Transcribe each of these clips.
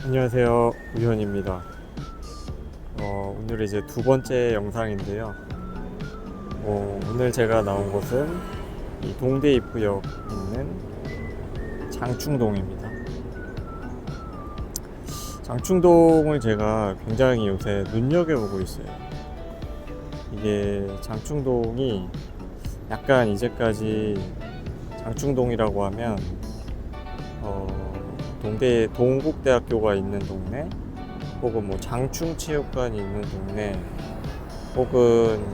안녕하세요, 우현입니다. 오늘 이제 두 번째 영상인데요. 오늘 제가 나온 곳은 이 동대 입구역 있는 장충동입니다. 장충동을 제가 굉장히 요새 눈여겨보고 있어요. 이게 장충동이 약간 이제까지 장충동이라고 하면 동대 동국대학교가 있는 동네, 혹은 뭐 장충체육관이 있는 동네, 혹은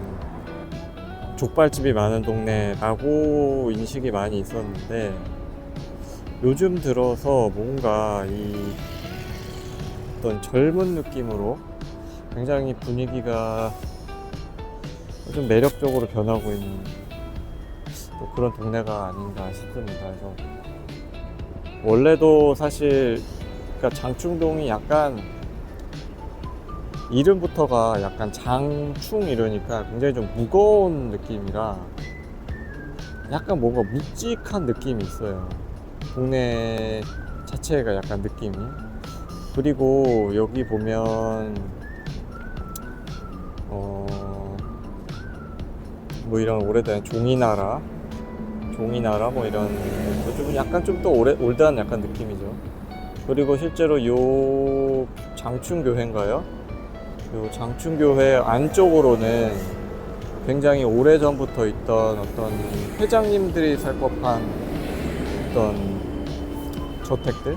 족발집이 많은 동네라고 인식이 많이 있었는데, 요즘 들어서 뭔가 이 어떤 젊은 느낌으로 굉장히 분위기가 좀 매력적으로 변하고 있는 또 그런 동네가 아닌가 싶습니다. 그래서 원래도 사실 그러니까 장충동이 약간 이름부터가 약간 장충 이러니까 굉장히 좀 무거운 느낌이라 약간 뭔가 묵직한 느낌이 있어요. 동네 자체가 약간 느낌이. 그리고 여기 보면 뭐 이런 오래된 종이나라 뭐 이런 좀 약간 좀 더 올드한 약간 느낌이죠. 그리고 실제로 요 장충교회인가요? 요 장충교회 안쪽으로는 굉장히 오래전부터 있던 어떤 회장님들이 살 법한 어떤 저택들,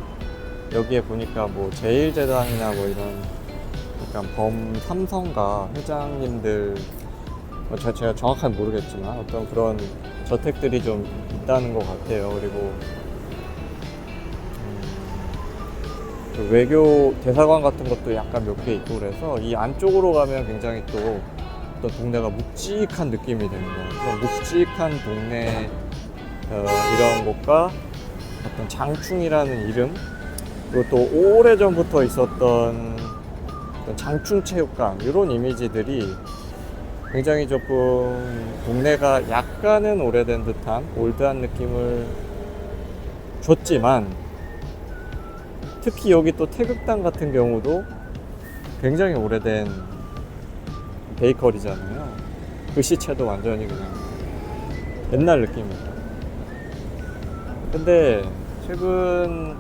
여기에 보니까 뭐 제일제당이나 뭐 이런 약간 범삼성가 회장님들, 제가 정확하게 모르겠지만 어떤 그런 저택들이 좀 있다는 것 같아요. 그리고 그 외교 대사관 같은 것도 약간 몇 개 있고, 그래서 이 안쪽으로 가면 굉장히 또 어떤 동네가 묵직한 느낌이 되는 거예요. 그런 묵직한 동네, 이런 곳과 어떤 장충이라는 이름, 그리고 또 오래전부터 있었던 어떤 장충체육관, 이런 이미지들이 굉장히 조금 동네가 약간은 오래된 듯한 올드한 느낌을 줬지만, 특히 여기 또 태극당 같은 경우도 굉장히 오래된 베이커리잖아요. 글씨체도 완전히 그냥 옛날 느낌이에요. 근데 최근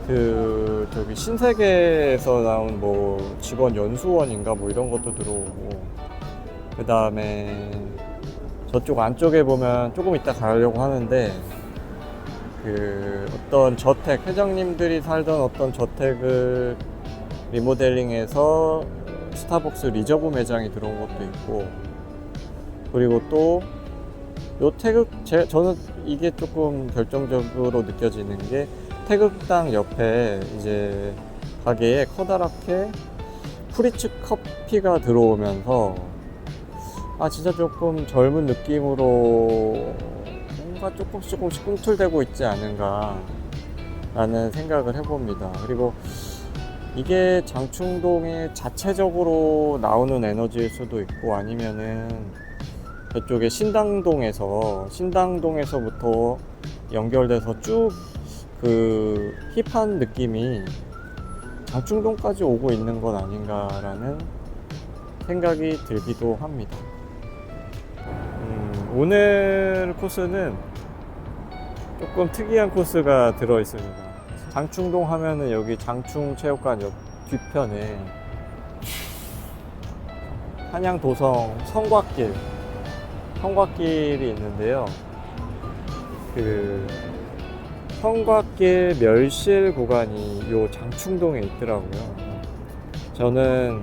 그 저기 신세계에서 나온 뭐 직원 연수원인가 뭐 이런 것도 들어오고, 그 다음에 저쪽 안쪽에 보면 조금 이따 가려고 하는데, 그 어떤 저택, 회장님들이 살던 어떤 저택을 리모델링해서 스타벅스 리저브 매장이 들어온 것도 있고, 그리고 또 요 저는 이게 조금 결정적으로 느껴지는 게, 태극당 옆에 이제 가게에 커다랗게 프리츠 커피가 들어오면서 진짜 조금 젊은 느낌으로 뭔가 조금씩 꿈틀대고 있지 않은가 라는 생각을 해봅니다. 그리고 이게 장충동의 자체적으로 나오는 에너지일 수도 있고, 아니면은 저쪽에 신당동에서부터 연결돼서 쭉 그 힙한 느낌이 장충동까지 오고 있는 건 아닌가라는 생각이 들기도 합니다. 오늘 코스는 조금 특이한 코스가 들어 있습니다. 장충동 하면은 여기 장충체육관 옆 뒤편에 한양도성 성곽길이 있는데요. 그 성곽길 멸실 구간이 요 장충동에 있더라고요. 저는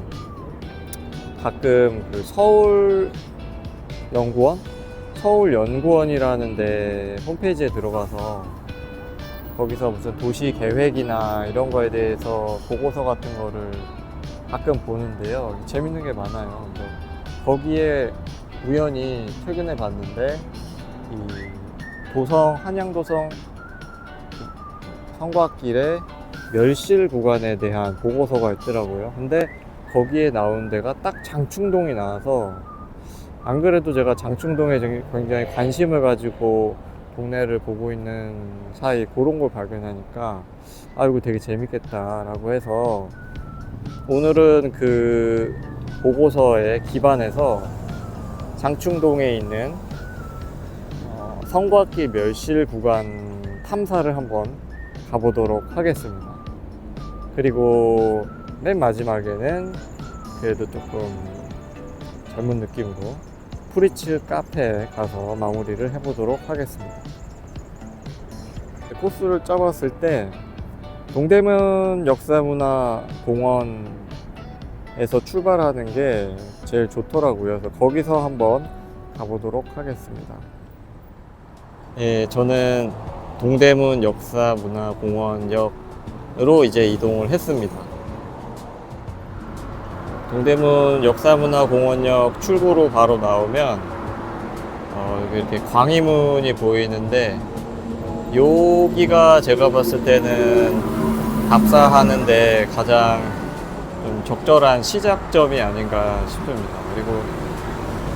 가끔 그 서울연구원이라는 데 홈페이지에 들어가서 거기서 무슨 도시 계획이나 이런 거에 대해서 보고서 같은 거를 가끔 보는데요. 재밌는 게 많아요. 근데 거기에 우연히 최근에 봤는데, 이 한양도성 성곽길의 멸실 구간에 대한 보고서가 있더라고요. 근데 거기에 나온 데가 딱 장충동이 나와서, 안 그래도 제가 장충동에 굉장히 관심을 가지고 동네를 보고 있는 사이 그런 걸 발견하니까 아 이거 되게 재밌겠다 라고 해서 오늘은 그 보고서에 기반해서 장충동에 있는 성곽길 멸실 구간 탐사를 한번 가보도록 하겠습니다. 그리고 맨 마지막에는 그래도 조금 젊은 느낌으로 프리츠 카페에 가서 마무리를 해보도록 하겠습니다. 코스를 짜봤을 때 동대문 역사문화공원에서 출발하는 게 제일 좋더라고요. 그래서 거기서 한번 가보도록 하겠습니다. 예, 저는 동대문 역사문화공원역으로 이제 이동을 했습니다. 동대문 역사문화공원역 출구로 바로 나오면 이렇게 광희문이 보이는데 여기가 제가 봤을 때는 답사하는데 가장 좀 적절한 시작점이 아닌가 싶습니다. 그리고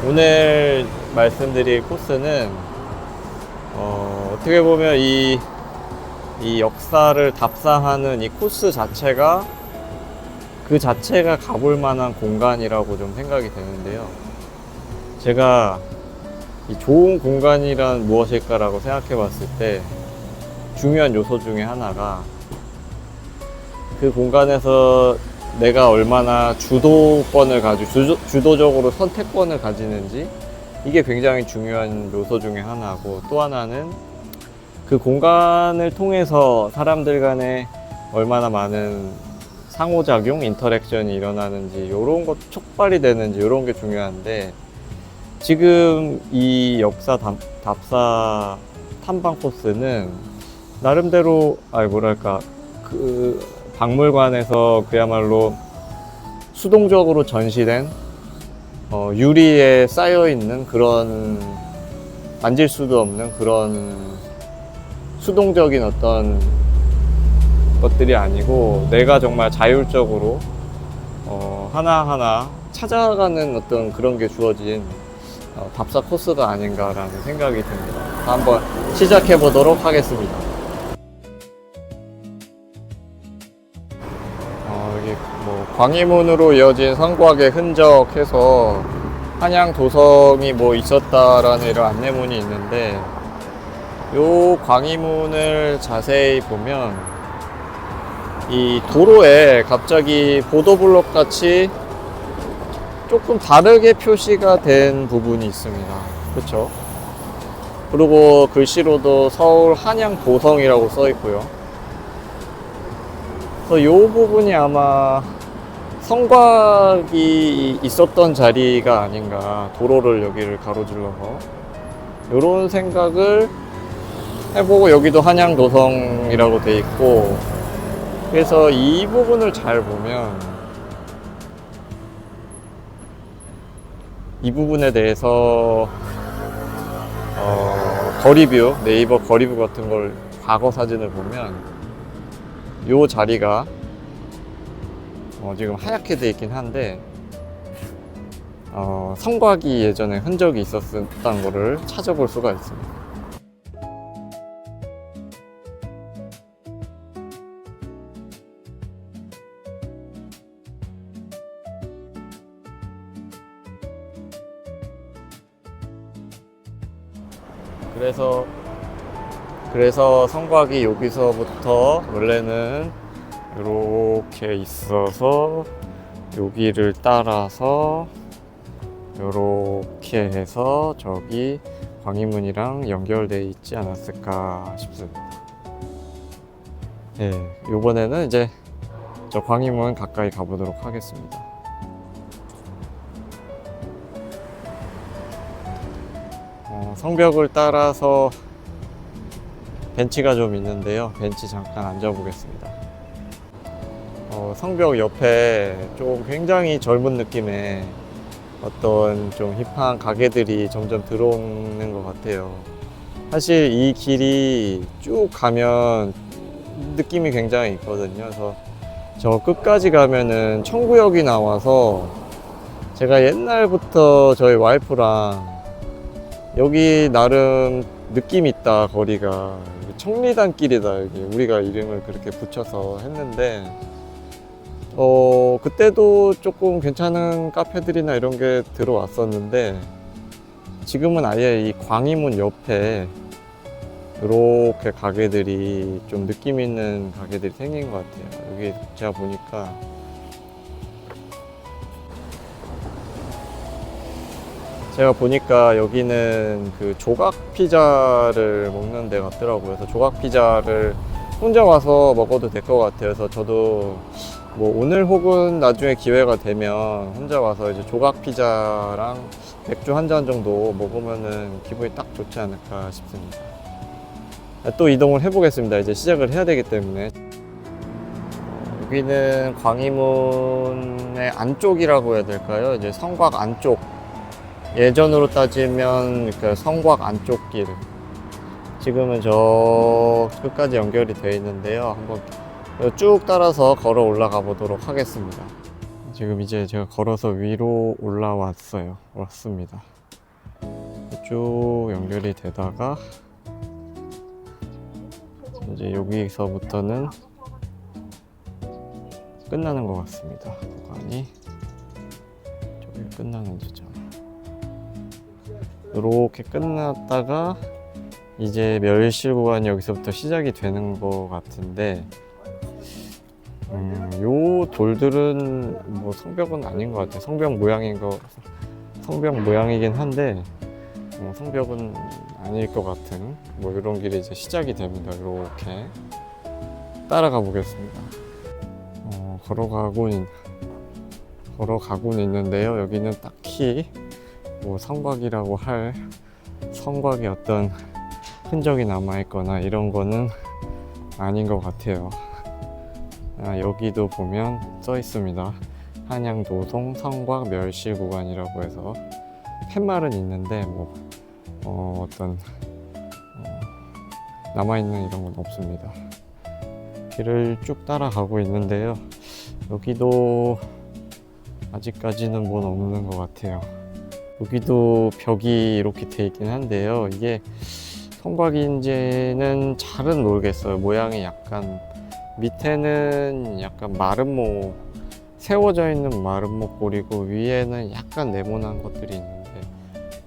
오늘 말씀드릴 코스는 어떻게 보면 이 역사를 답사하는 이 코스 자체가 그 자체가 가볼 만한 공간이라고 좀 생각이 되는데요. 제가 이 좋은 공간이란 무엇일까라고 생각해 봤을 때 중요한 요소 중에 하나가 그 공간에서 내가 얼마나 주도권을 가지고 주도적으로 선택권을 가지는지 이게 굉장히 중요한 요소 중에 하나고, 또 하나는 그 공간을 통해서 사람들 간에 얼마나 많은 상호작용, 인터랙션이 일어나는지, 이런 것 촉발이 되는지, 이런 게 중요한데, 지금 이 역사 답사 탐방 코스는 나름대로 그 박물관에서 그야말로 수동적으로 전시된 유리에 쌓여 있는 그런 만질 수도 없는 그런 수동적인 어떤 것들이 아니고, 내가 정말 자율적으로 하나하나 찾아가는 어떤 그런 게 주어진 답사 코스가 아닌가라는 생각이 듭니다. 한번 시작해 보도록 하겠습니다. 여기 뭐 광희문으로 이어진 성곽의 흔적해서 한양 도성이 뭐 있었다라는 이런 안내문이 있는데, 요 광희문을 자세히 보면 이 도로에 갑자기 보도블록 같이 조금 다르게 표시가 된 부분이 있습니다. 그렇죠? 그리고 글씨로도 서울 한양 도성이라고 써 있고요. 그래서 이 부분이 아마 성곽이 있었던 자리가 아닌가, 도로를 여기를 가로질러서 이런 생각을 해보고, 여기도 한양 도성이라고 돼 있고, 그래서 이 부분을 잘 보면 이 부분에 대해서 거리뷰, 네이버 거리뷰 같은 걸 과거 사진을 보면 요 자리가 지금 하얗게 돼 있긴 한데 성곽이 예전에 흔적이 있었다는 거를 찾아볼 수가 있습니다. 그래서 성곽이 여기서부터 원래는 이렇게 있어서 여기를 따라서 이렇게 해서 저기 광희문이랑 연결되어 있지 않았을까 싶습니다. 네, 이번에는 이제 저 광희문 가까이 가보도록 하겠습니다. 성벽을 따라서 벤치가 좀 있는데요. 벤치 잠깐 앉아 보겠습니다. 성벽 옆에 좀 굉장히 젊은 느낌의 어떤 좀 힙한 가게들이 점점 들어오는 것 같아요. 사실 이 길이 쭉 가면 느낌이 굉장히 있거든요. 그래서 저 끝까지 가면은 청구역이 나와서 제가 옛날부터 저희 와이프랑 여기 나름 느낌 있다. 거리가 청리단 길이다. 여기 우리가 이름을 그렇게 붙여서 했는데 그때도 조금 괜찮은 카페들이나 이런 게 들어왔었는데 지금은 아예 이 광희문 옆에 이렇게 가게들이 좀 느낌 있는 가게들이 생긴 것 같아요. 여기 제가 보니까 여기는 그 조각 피자를 먹는 데 같더라고요. 그래서 조각 피자를 혼자 와서 먹어도 될 것 같아요. 그래서 저도 뭐 오늘 혹은 나중에 기회가 되면 혼자 와서 이제 조각 피자랑 맥주 한 잔 정도 먹으면은 기분이 딱 좋지 않을까 싶습니다. 또 이동을 해보겠습니다. 이제 시작을 해야 되기 때문에. 여기는 광희문의 안쪽이라고 해야 될까요? 이제 성곽 안쪽. 예전으로 따지면 그 성곽 안쪽 길. 지금은 저 끝까지 연결이 되어 있는데요. 한번 쭉 따라서 걸어 올라가 보도록 하겠습니다. 지금 이제 제가 걸어서 위로 왔습니다. 쭉 연결이 되다가 이제 여기서부터는 끝나는 것 같습니다. 구간이 저기 끝나는 지점. 이렇게 끝났다가 이제 멸실 구간이 여기서부터 시작이 되는 것 같은데 요 돌들은 뭐 성벽은 아닌 것 같아요. 성벽 모양이긴 한데 성벽은 아닐 것 같은 뭐 이런 길이 이제 시작이 됩니다. 이렇게 따라가 보겠습니다. 걸어가고는 있는데요. 여기는 딱히 뭐 성곽이라고 할 성곽의 어떤 흔적이 남아있거나 이런 거는 아닌 것 같아요. 여기도 보면 써 있습니다. 한양도송 성곽 멸실 구간이라고 해서 팻말은 있는데 뭐 어떤 남아있는 이런 건 없습니다. 길을 쭉 따라가고 있는데요. 여기도 아직까지는 뭔 없는 것 같아요. 여기도 벽이 이렇게 돼 있긴 한데요. 이게 성곽인지는 잘은 모르겠어요. 모양이 약간 밑에는 약간 마름모, 세워져 있는 마름모 꼴이고 위에는 약간 네모난 것들이 있는데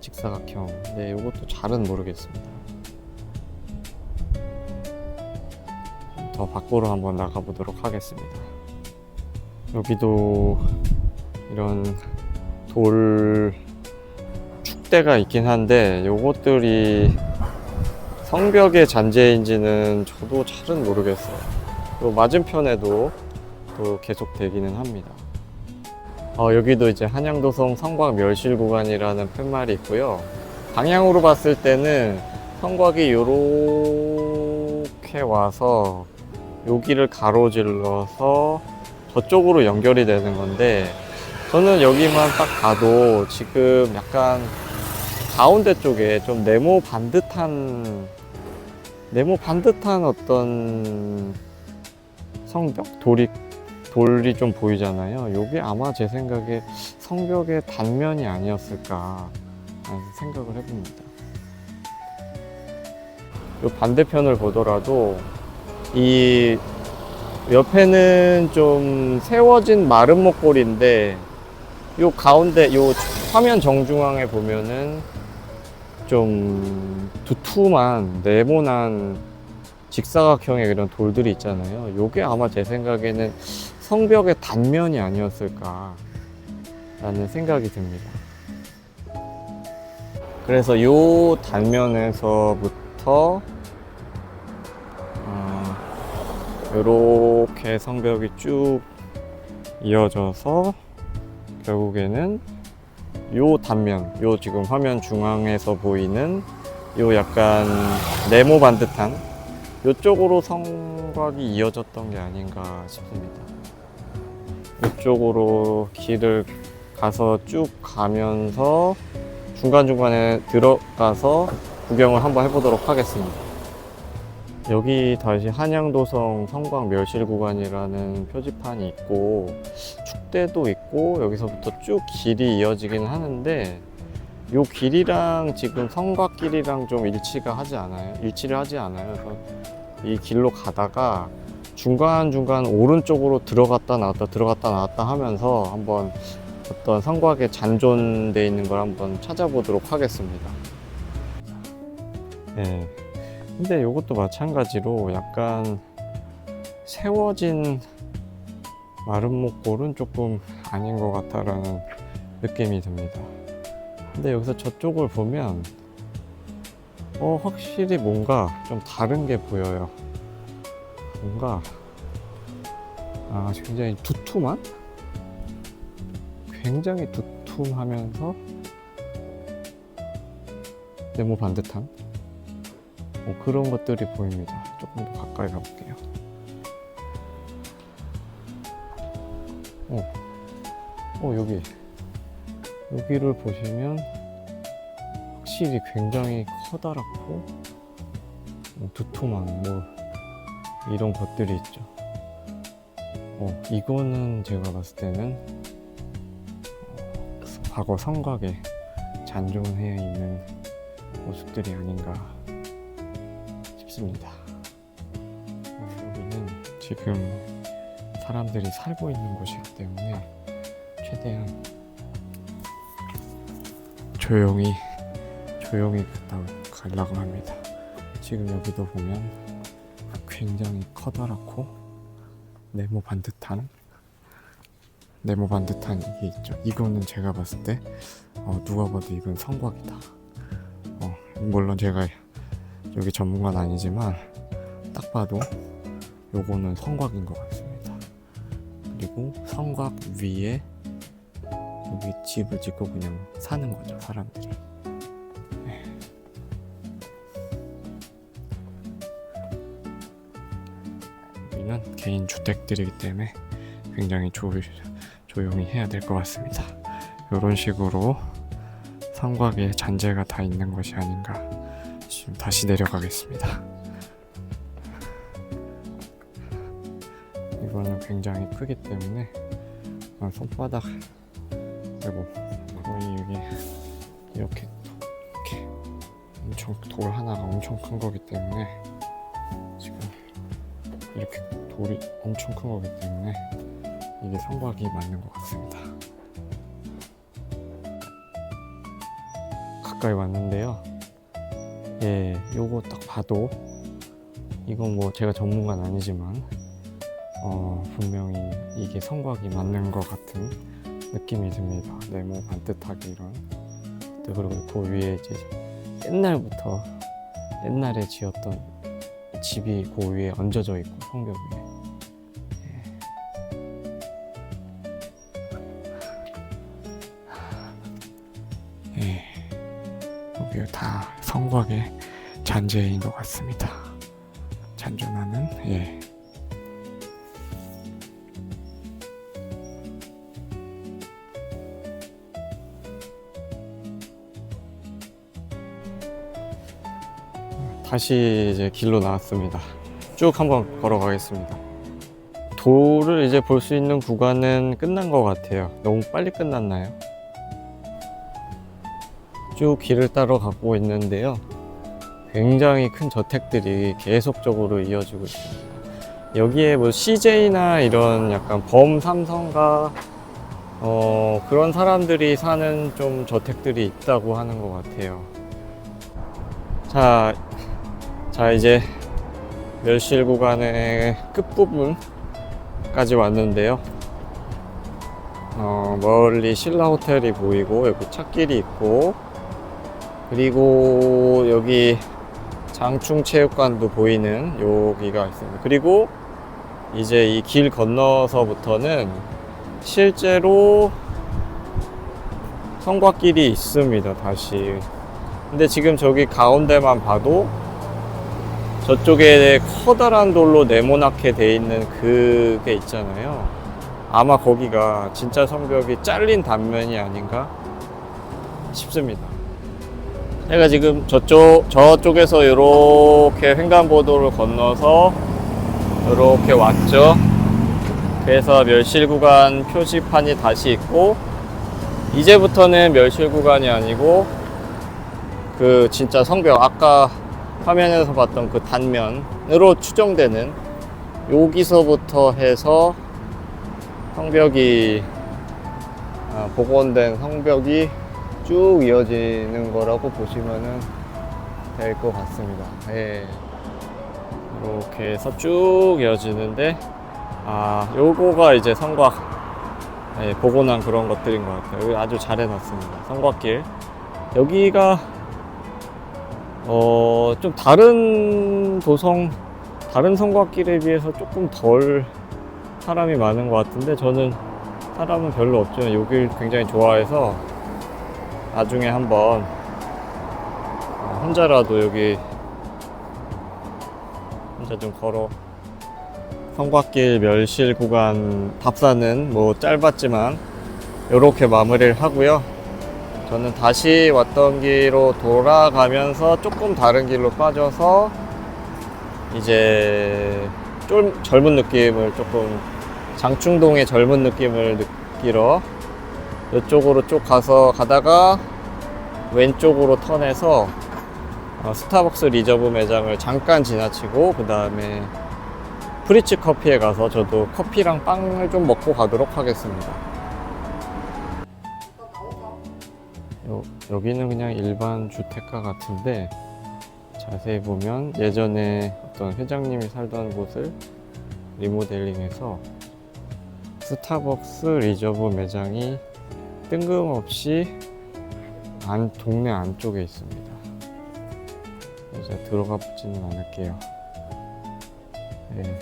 직사각형. 근데 이것도 잘은 모르겠습니다. 더 밖으로 한번 나가보도록 하겠습니다. 여기도 이런 돌 축대가 있긴 한데 요것들이 성벽의 잔재인지는 저도 잘은 모르겠어요. 또 맞은편에도 또 계속 되기는 합니다. 여기도 이제 한양도성 성곽 멸실 구간이라는 팻말이 있고요. 방향으로 봤을 때는 성곽이 요렇게 와서 여기를 가로질러서 저쪽으로 연결이 되는 건데 저는 여기만 딱 봐도 지금 약간 가운데 쪽에 좀 네모 반듯한 어떤 성벽? 돌이 좀 보이잖아요. 요게 아마 제 생각에 성벽의 단면이 아니었을까 라는 생각을 해봅니다. 요 반대편을 보더라도 이 옆에는 좀 세워진 마름모꼴인데 요 가운데 요 화면 정중앙에 보면은 좀 두툼한 네모난 직사각형의 이런 돌들이 있잖아요. 요게 아마 제 생각에는 성벽의 단면이 아니었을까 라는 생각이 듭니다. 그래서 요 단면에서부터 이렇게 성벽이 쭉 이어져서 결국에는 요 단면, 요 지금 화면 중앙에서 보이는 요 약간 네모 반듯한 요쪽으로 성곽이 이어졌던 게 아닌가 싶습니다. 이쪽으로 길을 가서 쭉 가면서 중간중간에 들어가서 구경을 한번 해보도록 하겠습니다. 여기 다시 한양도성 성곽 멸실 구간이라는 표지판이 있고 축대도 있고 여기서부터 쭉 길이 이어지긴 하는데 요 길이랑 지금 성곽길이랑 좀 일치를 하지 않아요. 그래서 이 길로 가다가 중간중간 오른쪽으로 들어갔다 나왔다 하면서 한번 어떤 성곽에 잔존되어 있는 걸 한번 찾아보도록 하겠습니다. 네. 근데 이것도 마찬가지로 약간 세워진 마름모골은 조금 아닌 것 같다라는 느낌이 듭니다. 근데 여기서 저쪽을 보면 확실히 뭔가 좀 다른 게 보여요. 뭔가 굉장히 두툼하면서 네모 반듯한 그런 것들이 보입니다. 조금 더 가까이 가볼게요. 여기를 보시면 확실히 굉장히 커다랗고 두툼한 이런 것들이 있죠. 이거는 제가 봤을 때는 과거 성곽에 잔존해 있는 모습들이 아닌가 싶습니다. 여기는 지금 사람들이 살고 있는 곳이기 때문에 최대한 조용히 가려고 합니다. 지금 여기도 보면 굉장히 커다랗고 네모 반듯한 이게 있죠. 이거는 제가 봤을 때 누가 봐도 이건 성곽이다. 물론 제가 여기 전문가는 아니지만 딱 봐도 요거는 성곽인 것 같습니다. 그리고 성곽 위에 여기 집을 짓고 그냥 사는 거죠, 사람들이. 여기는 개인 주택들이기 때문에 굉장히 조용히 해야 될 것 같습니다. 이런 식으로 성곽에 잔재가 다 있는 것이 아닌가. 지금 다시 내려가겠습니다. 이거는 굉장히 크기 때문에 손바닥 그리고 거의 여기 이렇게 엄청 돌 하나가 엄청 큰 거기 때문에 지금 이렇게 돌이 엄청 큰 거기 때문에 이게 성곽이 맞는 것 같습니다. 가까이 왔는데요. 요거 딱 봐도 이건 제가 전문가는 아니지만 분명히 이게 성곽이 맞는 것 같은 느낌이 듭니다. 네모 반듯하게 이런. 그리고 그 위에 이제 옛날에 지었던 집이 그 위에 얹어져 있고 성벽 위에. 여기 다 성곽의 잔재인 것 같습니다. 잔존하는 다시 이제 길로 나왔습니다. 쭉 한번 걸어가겠습니다. 돌을 이제 볼 수 있는 구간은 끝난 것 같아요. 너무 빨리 끝났나요? 쭉 길을 따라 가고 있는데요. 굉장히 큰 저택들이 계속적으로 이어지고 있습니다. 여기에 CJ나 이런 약간 범삼성가 그런 사람들이 사는 좀 저택들이 있다고 하는 것 같아요. 자 이제 멸실 구간의 끝부분까지 왔는데요. 멀리 신라 호텔이 보이고 여기 찻길이 있고 그리고 여기 장충체육관도 보이는 여기가 있습니다. 그리고 이제 이 길 건너서부터는 실제로 성곽길이 있습니다. 다시. 근데 지금 저기 가운데만 봐도 저쪽에 커다란 돌로 네모나게 돼 있는 그게 있잖아요. 아마 거기가 진짜 성벽이 잘린 단면이 아닌가 싶습니다. 제가 지금 저쪽에서 이렇게 횡단보도를 건너서 이렇게 왔죠. 그래서 멸실 구간 표지판이 다시 있고 이제부터는 멸실 구간이 아니고 그 진짜 성벽, 아까 화면에서 봤던 그 단면으로 추정되는 여기서부터 해서 성벽이 복원된 성벽이 쭉 이어지는 거라고 보시면은 될 것 같습니다. 예. 이렇게 해서 쭉 이어지는데, 요거가 이제 성곽, 예, 복원한 그런 것들인 것 같아요. 여기 아주 잘 해놨습니다. 성곽길. 여기가 좀 다른 성곽길에 비해서 조금 덜 사람이 많은 것 같은데, 저는 사람은 별로 없지만 여길 굉장히 좋아해서 나중에 한번 혼자라도 여기 혼자 좀 걸어 성곽길 멸실 구간 답사는 뭐 짧았지만 이렇게 마무리를 하고요. 저는 다시 왔던 길로 돌아가면서 조금 다른 길로 빠져서 이제 좀 젊은 느낌을, 조금 장충동의 젊은 느낌을 느끼러 이쪽으로 쭉 가다가 왼쪽으로 턴해서 스타벅스 리저브 매장을 잠깐 지나치고 그 다음에 프리츠 커피에 가서 저도 커피랑 빵을 좀 먹고 가도록 하겠습니다. 여기는 그냥 일반 주택가 같은데, 자세히 보면 예전에 어떤 회장님이 살던 곳을 리모델링해서 스타벅스 리저브 매장이 뜬금없이 동네 안쪽에 있습니다. 이제 들어가 보지는 않을게요. 네.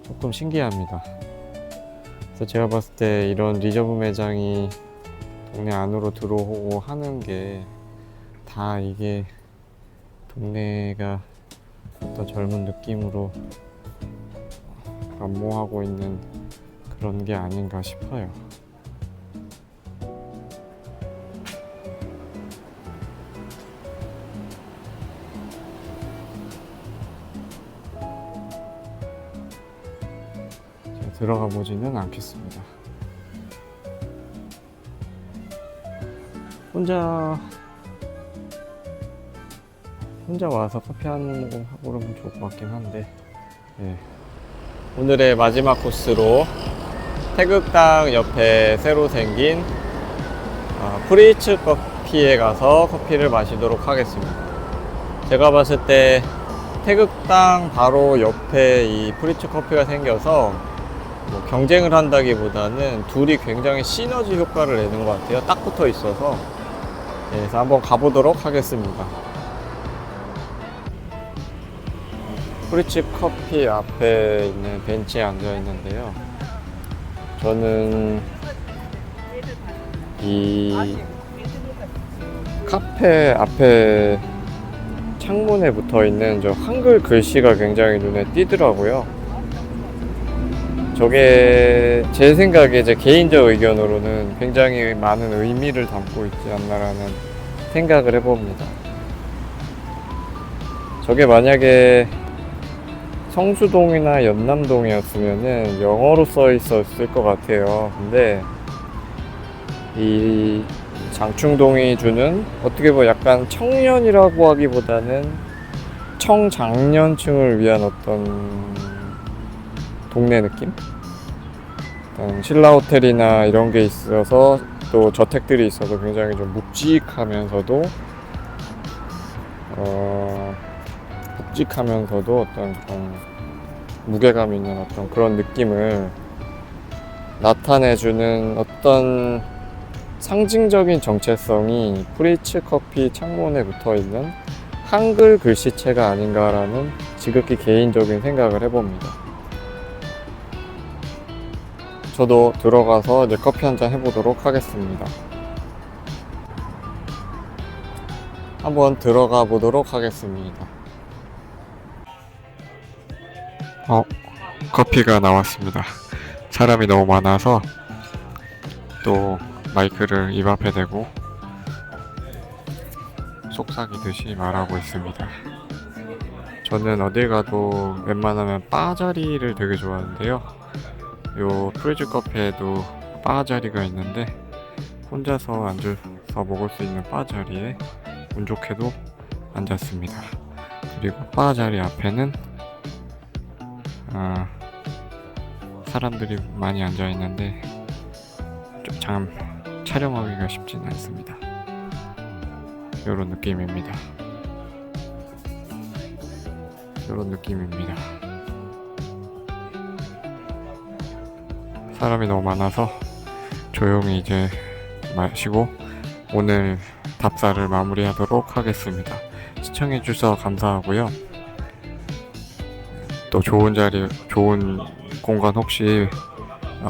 조금 신기합니다. 그래서 제가 봤을 때 이런 리저브 매장이 동네 안으로 들어오고 하는 게 다 이게 동네가 어떤 젊은 느낌으로 변모하고 있는 그런 게 아닌가 싶어요. 들어가 보지는 않겠습니다. 혼자 와서 커피 한 모금 하고 그러면 좋을 것 같긴 한데, 네. 오늘의 마지막 코스로 태극당 옆에 새로 생긴 프리츠 커피에 가서 커피를 마시도록 하겠습니다. 제가 봤을 때 태극당 바로 옆에 이 프리츠 커피가 생겨서 뭐 경쟁을 한다기보다는 둘이 굉장히 시너지 효과를 내는 것 같아요. 딱 붙어 있어서. 네, 그래서 한번 가보도록 하겠습니다. 프리츠 커피 앞에 있는 벤치에 앉아 있는데요. 저는 이 카페 앞에 창문에 붙어 있는 저 한글 글씨가 굉장히 눈에 띄더라고요. 저게 제 생각에, 제 개인적 의견으로는 굉장히 많은 의미를 담고 있지 않나라는 생각을 해봅니다. 저게 만약에 성수동이나 연남동이었으면은 영어로 써 있었을 것 같아요. 근데 이 장충동이 주는, 어떻게 보면 약간 청년이라고 하기보다는 청장년층을 위한 어떤 동네 느낌? 일단 신라호텔이나 이런 게 있어서, 또 저택들이 있어서 굉장히 좀 묵직하면서도 어떤 그런 무게감 있는 어떤 그런 느낌을 나타내주는 어떤 상징적인 정체성이 프리츠 커피 창문에 붙어 있는 한글 글씨체가 아닌가라는 지극히 개인적인 생각을 해봅니다. 저도 들어가서 이제 커피 한잔 해보도록 하겠습니다. 한번 들어가 보도록 하겠습니다. 커피가 나왔습니다. 사람이 너무 많아서 또 마이크를 입 앞에 대고 속삭이듯이 말하고 있습니다. 저는 어딜 가도 웬만하면 바 자리를 되게 좋아하는데요. 요 프리즈 커피에도 바 자리가 있는데 혼자서 앉을 먹을 수 있는 바 자리에 운 좋게도 앉았습니다. 그리고 바 자리 앞에는 사람들이 많이 앉아 있는데 참 촬영하기가 쉽지는 않습니다. 이런 느낌입니다. 사람이 너무 많아서 조용히 이제 마시고 오늘 답사를 마무리하도록 하겠습니다. 시청해주셔서 감사하고요. 또 좋은 자리, 좋은 공간 혹시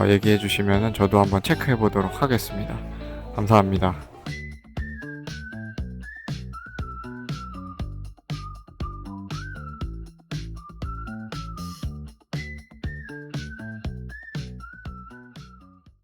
얘기해 주시면 저도 한번 체크해 보도록 하겠습니다. 감사합니다.